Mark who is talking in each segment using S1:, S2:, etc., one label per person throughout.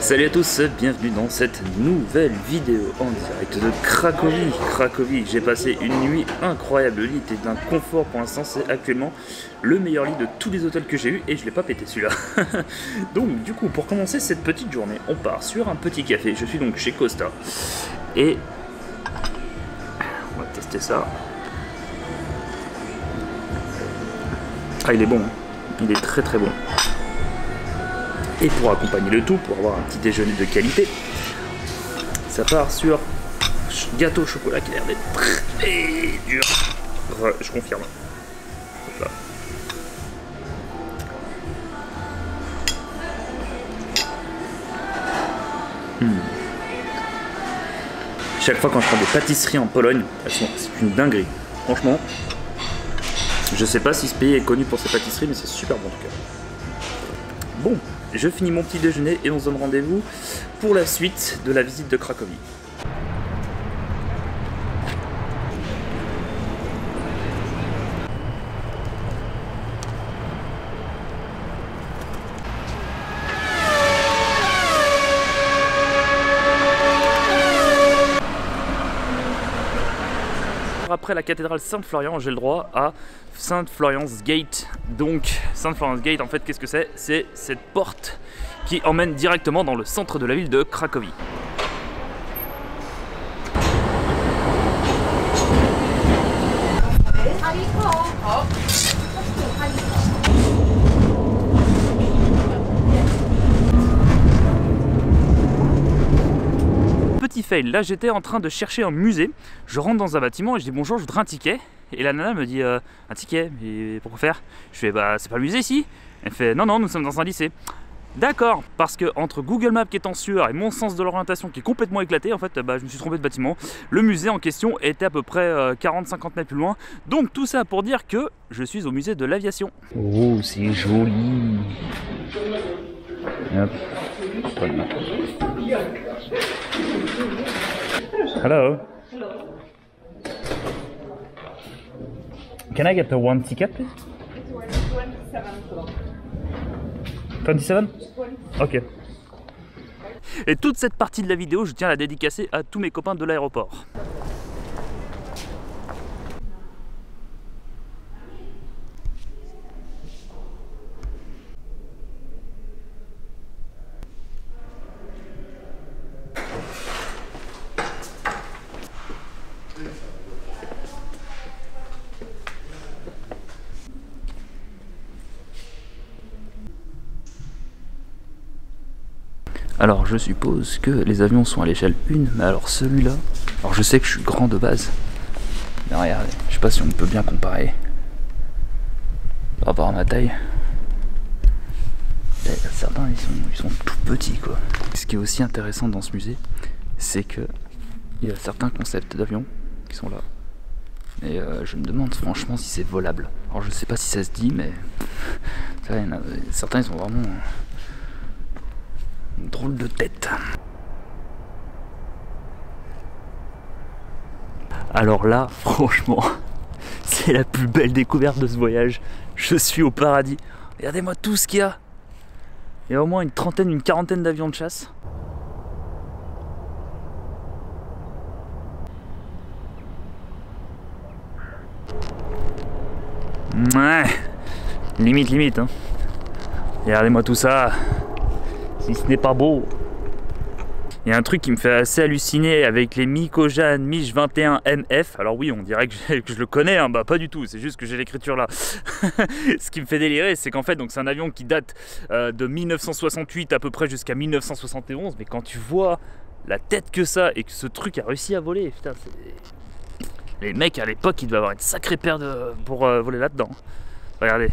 S1: Salut à tous, bienvenue dans cette nouvelle vidéo en direct de Cracovie. J'ai passé une nuit incroyable, le lit était d'un confort pour l'instant, c'est actuellement le meilleur lit de tous les hôtels que j'ai eu et je l'ai pas pété celui-là. Donc du coup, pour commencer cette petite journée, on part sur un petit café. Je suis donc chez Costa et on va tester ça. Ah, il est bon, il est très très bon. Et pour accompagner le tout, pour avoir un petit déjeuner de qualité, ça part sur gâteau au chocolat qui a l'air d'être très dur. Je confirme. Hop là. Chaque fois quand je prends des pâtisseries en Pologne, c'est une dinguerie. Franchement, je sais pas si ce pays est connu pour ses pâtisseries, mais c'est super bon en tout cas. Bon, je finis mon petit déjeuner et on se donne rendez-vous pour la suite de la visite de Cracovie. Après la cathédrale Saint-Florian, j'ai le droit à Saint-Florian's Gate. Donc Saint-Florian's Gate, en fait, qu'est-ce que c'est? C'est cette porte qui emmène directement dans le centre de la ville de Cracovie. Petit fail, là j'étais en train de chercher un musée, je rentre dans un bâtiment et je dis bonjour, je voudrais un ticket. Et la nana me dit un ticket, et pourquoi faire? Je fais bah c'est pas le musée ici. Elle fait non, nous sommes dans un lycée. D'accord, parce que entre Google Maps qui est en sueur et mon sens de l'orientation qui est complètement éclaté, en fait bah, je me suis trompé de bâtiment. Le musée en question était à peu près 40-50 mètres plus loin. Donc tout ça pour dire que je suis au musée de l'aviation. Oh c'est joli. Hop. Hello.
S2: Hello.
S1: Can I get the one ticket, please?
S2: It's 27 o'clock.
S1: 27? Ok. Et toute cette partie de la vidéo, je tiens à la dédicacer à tous mes copains de l'aéroport. Alors je suppose que les avions sont à l'échelle 1, mais alors celui-là, alors je sais que je suis grand de base, mais regardez, je sais pas si on peut bien comparer par rapport à ma taille. Certains ils sont tout petits quoi. Ce qui est aussi intéressant dans ce musée, c'est que il y a certains concepts d'avions qui sont là. Et je me demande franchement si c'est volable. Alors je sais pas si ça se dit, mais ça, certains ils sont vraiment drôle de tête. Alors là, franchement, c'est la plus belle découverte de ce voyage. Je suis au paradis. Regardez-moi tout ce qu'il y a. Il y a au moins une trentaine, une quarantaine d'avions de chasse. Ouais, limite hein. Regardez-moi tout ça. Si ce n'est pas beau. Il y a un truc qui me fait assez halluciner avec les Mikojan Mij 21 MF. Alors oui, on dirait que je le connais, hein. Bah pas du tout, c'est juste que j'ai l'écriture là. Ce qui me fait délirer, c'est qu'en fait c'est un avion qui date de 1968 à peu près jusqu'à 1971. Mais quand tu vois la tête que ça et que ce truc a réussi à voler, putain, les mecs à l'époque ils devaient avoir une sacrée paire pour voler là-dedans. Regardez.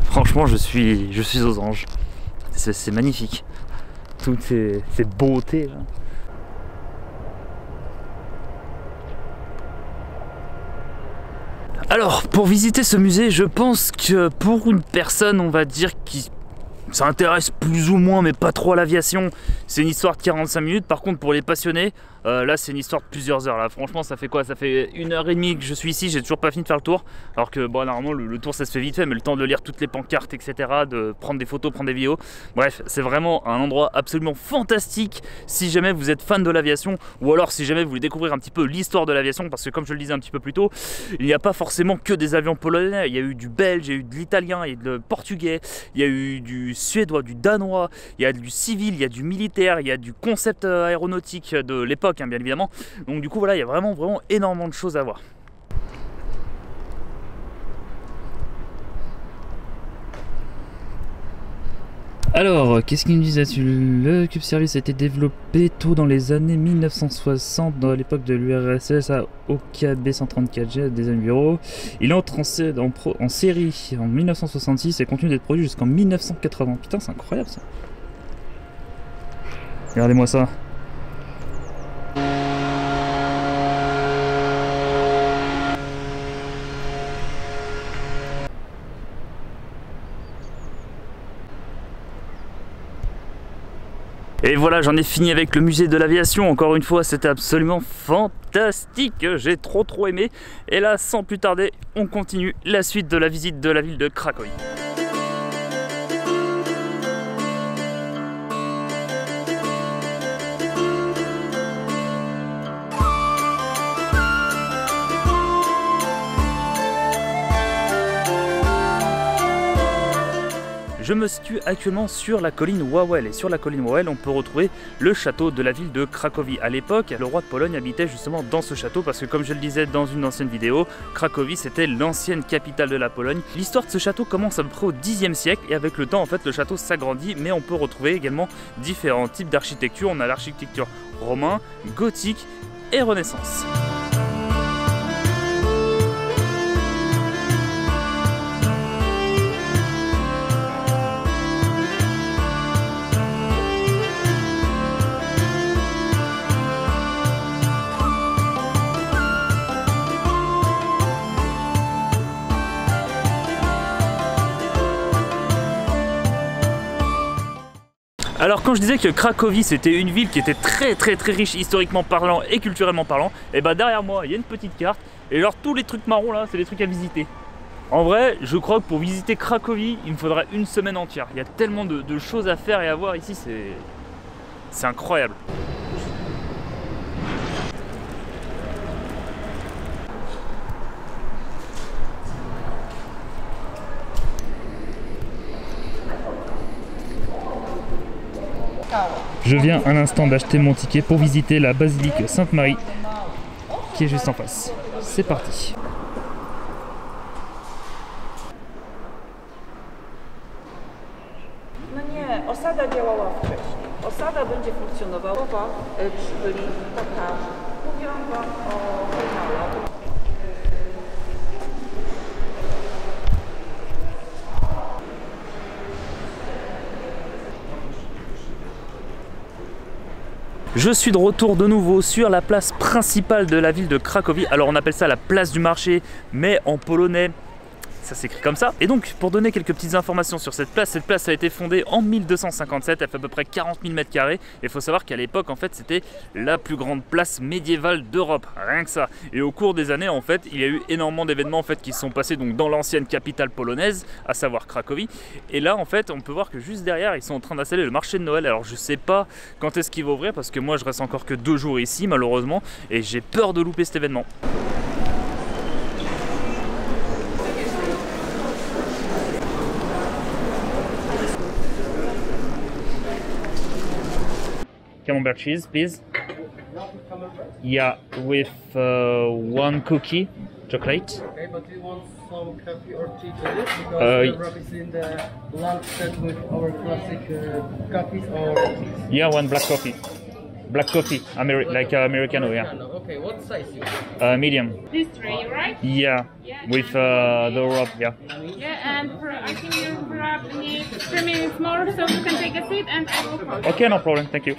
S1: Franchement, je suis aux anges. C'est magnifique. Toutes ces beautés là. Alors, pour visiter ce musée, je pense que pour une personne, on va dire, qui s'intéresse plus ou moins, mais pas trop à l'aviation, c'est une histoire de 45 minutes. Par contre, pour les passionnés, Là c'est une histoire de plusieurs heures là. Franchement ça fait quoi? Ça fait 1h30 que je suis ici, j'ai toujours pas fini de faire le tour. Alors que bon normalement le tour ça se fait vite fait, mais le temps de lire toutes les pancartes etc, de prendre des photos, prendre des vidéos. Bref, c'est vraiment un endroit absolument fantastique si jamais vous êtes fan de l'aviation, ou alors si jamais vous voulez découvrir un petit peu l'histoire de l'aviation, parce que comme je le disais un petit peu plus tôt, il n'y a pas forcément que des avions polonais, il y a eu du belge, il y a eu de l'italien, il y a eu du portugais, il y a eu du suédois, du danois, il y a du civil, il y a du militaire, il y a du concept aéronautique de l'époque hein, bien évidemment. Donc du coup voilà, il y a vraiment énormément de choses à voir. Alors, qu'est-ce qu'ils nous disent là-dessus? Le CubeService a été développé tôt dans les années 1960, dans l'époque de l'URSS à OKB 134G des bureaux. Il entre en série en 1966 et continue d'être produit jusqu'en 1980. Putain, c'est incroyable ça. Regardez-moi ça. Et voilà, j'en ai fini avec le musée de l'aviation. Encore une fois, c'était absolument fantastique. J'ai trop aimé. Et là, sans plus tarder, on continue la suite de la visite de la ville de Cracovie. Je me situe actuellement sur la colline Wawel, et sur la colline Wawel on peut retrouver le château de la ville de Cracovie. À l'époque, le roi de Pologne habitait justement dans ce château parce que comme je le disais dans une ancienne vidéo, Cracovie c'était l'ancienne capitale de la Pologne. L'histoire de ce château commence à peu près au Xe siècle et avec le temps en fait le château s'agrandit, mais on peut retrouver également différents types d'architecture. On a l'architecture romain, gothique et renaissance. Alors quand je disais que Cracovie c'était une ville qui était très riche historiquement parlant et culturellement parlant, et bah derrière moi il y a une petite carte et genre tous les trucs marrons là c'est des trucs à visiter. En vrai je crois que pour visiter Cracovie il me faudrait une semaine entière. Il y a tellement de choses à faire et à voir ici, c'est incroyable. Je viens à l'instant d'acheter mon ticket pour visiter la basilique Sainte-Marie qui est juste en face. C'est parti.
S2: No nie, osada działała wcześniej. Osada będzie funkcjonowała, przybyli taka, mówiłam wam o kanale.
S1: Je suis de retour de nouveau sur la place principale de la ville de Cracovie. Alors on appelle ça la place du marché, mais en polonais, ça s'écrit comme ça. Et donc pour donner quelques petites informations sur cette place a été fondée en 1257, elle fait à peu près 40 000 m². Et il faut savoir qu'à l'époque en fait c'était la plus grande place médiévale d'Europe, rien que ça. Et au cours des années en fait il y a eu énormément d'événements en fait qui se sont passés donc dans l'ancienne capitale polonaise, à savoir Cracovie. Et là en fait on peut voir que juste derrière ils sont en train d'installer le marché de Noël. Alors je sais pas quand est-ce qu'il va ouvrir parce que moi je reste encore que 2 jours ici malheureusement et j'ai peur de louper cet événement. Camembert cheese, please. Yeah, with one cookie, chocolate.
S3: Okay, but do you want some coffee or tea to this? Because the wrap is in the lunch set with our classic coffees or teas.
S1: Yeah, one black coffee. Black coffee, like Americano, yeah.
S3: Okay, what size you want?
S1: Medium.
S2: This tray, right?
S1: Yeah, with the wrap, yeah.
S2: Yeah, and I think your wrap needs 3 minutes more, so you can take a seat and I will call.
S1: Ok, no problem, thank you.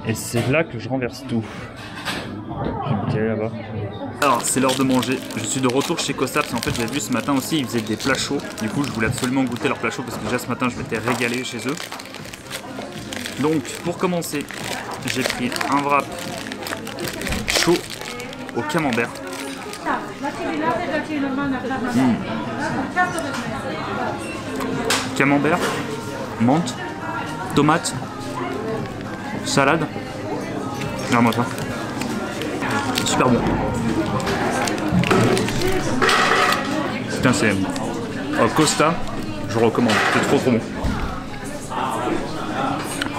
S1: Et c'est là que je renverse tout. Je vais là-bas. Alors c'est l'heure de manger, je suis de retour chez Costa parce qu'en fait j'ai vu ce matin aussi ils faisaient des plats chauds. Du coup je voulais absolument goûter leurs plats chauds parce que déjà ce matin je m'étais régalé chez eux. Donc pour commencer, j'ai pris un wrap chaud au camembert. Camembert, menthe, tomate, salade. Regarde-moi ça. Super bon. Putain, c'est Costa, je recommande, c'est trop bon.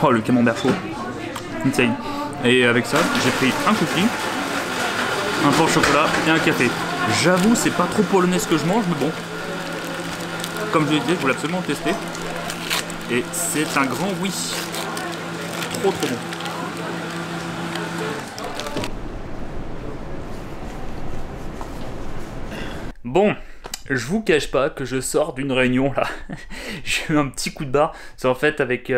S1: Oh, le camembert chaud. Insane. Et avec ça, j'ai pris un cookie, un pain au chocolat et un café. J'avoue, c'est pas trop polonais ce que je mange, mais bon. Comme je l'ai dit, je voulais absolument tester. Et c'est un grand oui. Trop bon. Bon, je vous cache pas que je sors d'une réunion là. J'ai eu un petit coup de barre. C'est en fait avec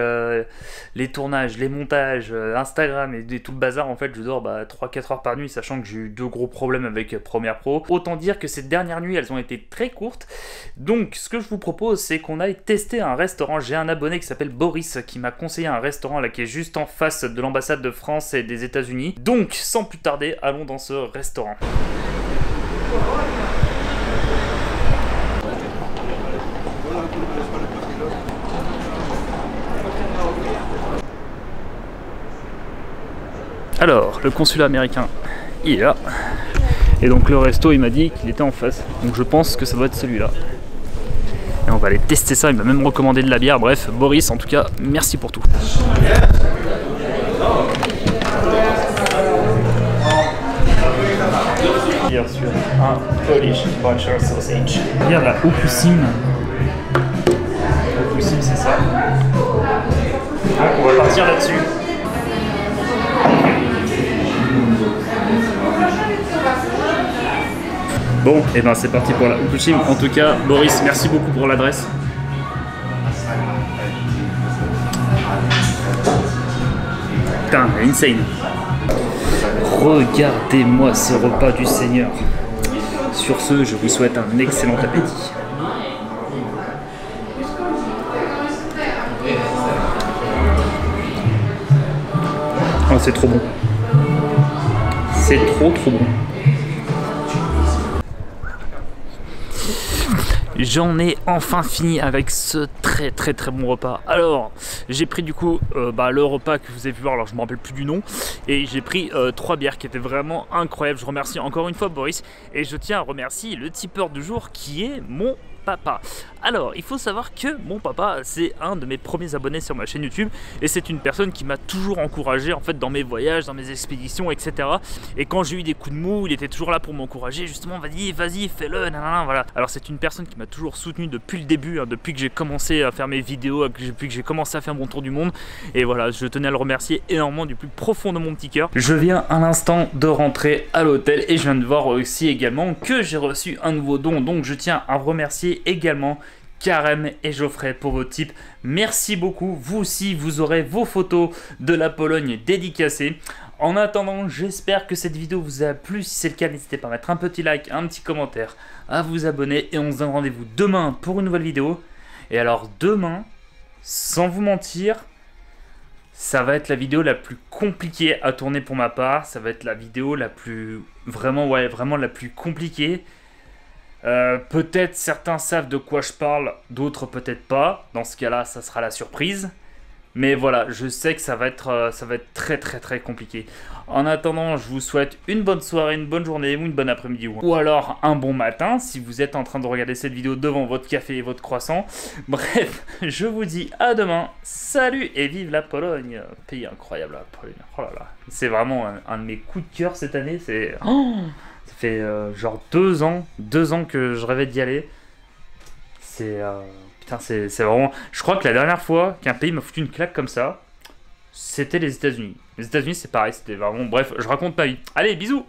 S1: les tournages, les montages, Instagram et tout le bazar. En fait, je dors 3-4 heures par nuit, sachant que j'ai eu 2 gros problèmes avec Premiere Pro. Autant dire que ces dernières nuits, elles ont été très courtes. Donc, ce que je vous propose, c'est qu'on aille tester un restaurant. J'ai un abonné qui s'appelle Boris qui m'a conseillé un restaurant là qui est juste en face de l'ambassade de France et des États-Unis. Donc, sans plus tarder, allons dans ce restaurant. Alors, le consulat américain, il est là. Et donc le resto, il m'a dit qu'il était en face. Donc je pense que ça doit être celui-là. Et on va aller tester ça, il m'a même recommandé de la bière. Bref, Boris, en tout cas, merci pour tout. Bière sur un Polish butcher sausage. Bière de la Opussim. Opussim, c'est ça. Donc on va partir là-dessus. Bon, et ben c'est parti pour la Opussim. En tout cas, Boris, merci beaucoup pour l'adresse. Putain, insane. Regardez-moi ce repas du Seigneur. Sur ce, je vous souhaite un excellent appétit. Oh, c'est trop bon. C'est trop bon. J'en ai enfin fini avec ce très bon repas. Alors, j'ai pris du coup le repas que vous avez pu voir, alors je ne me rappelle plus du nom. Et j'ai pris 3 bières qui étaient vraiment incroyables. Je remercie encore une fois Boris. Et je tiens à remercier le tipeur du jour qui est mon papa. Alors, il faut savoir que mon papa, c'est un de mes premiers abonnés sur ma chaîne YouTube et c'est une personne qui m'a toujours encouragé en fait dans mes voyages, dans mes expéditions, etc. Et quand j'ai eu des coups de mou, il était toujours là pour m'encourager, justement, vas-y, fais-le, nanana, voilà. Alors c'est une personne qui m'a toujours soutenu depuis le début, depuis que j'ai commencé à faire mes vidéos, depuis que j'ai commencé à faire mon tour du monde. Et voilà, je tenais à le remercier énormément du plus profond de mon petit cœur. Je viens à l'instant de rentrer à l'hôtel et je viens de voir aussi également que j'ai reçu un nouveau don, donc je tiens à remercier également Karem et Geoffrey pour vos tips. Merci beaucoup. Vous aussi, vous aurez vos photos de la Pologne dédicacées. En attendant, j'espère que cette vidéo vous a plu. Si c'est le cas, n'hésitez pas à mettre un petit like, un petit commentaire, à vous abonner. Et on se donne rendez-vous demain pour une nouvelle vidéo. Et alors demain, sans vous mentir, ça va être la vidéo la plus compliquée à tourner pour ma part. Ça va être la vidéo la plus... vraiment la plus compliquée. Peut-être certains savent de quoi je parle, d'autres peut-être pas. Dans ce cas-là, ça sera la surprise. Mais voilà, je sais que ça va être très compliqué. En attendant, je vous souhaite une bonne soirée, une bonne journée ou une bonne après-midi. Ou alors un bon matin si vous êtes en train de regarder cette vidéo devant votre café et votre croissant. Bref, je vous dis à demain. Salut et vive la Pologne. Pays incroyable, la Pologne. Oh là là. C'est vraiment un de mes coups de cœur cette année. C'est... Ça fait genre 2 ans que je rêvais d'y aller. C'est... putain, c'est vraiment... Je crois que la dernière fois qu'un pays m'a foutu une claque comme ça, c'était les États-Unis. Les États-Unis, c'est pareil, c'était vraiment... Bref, je raconte ma vie. Allez, bisous!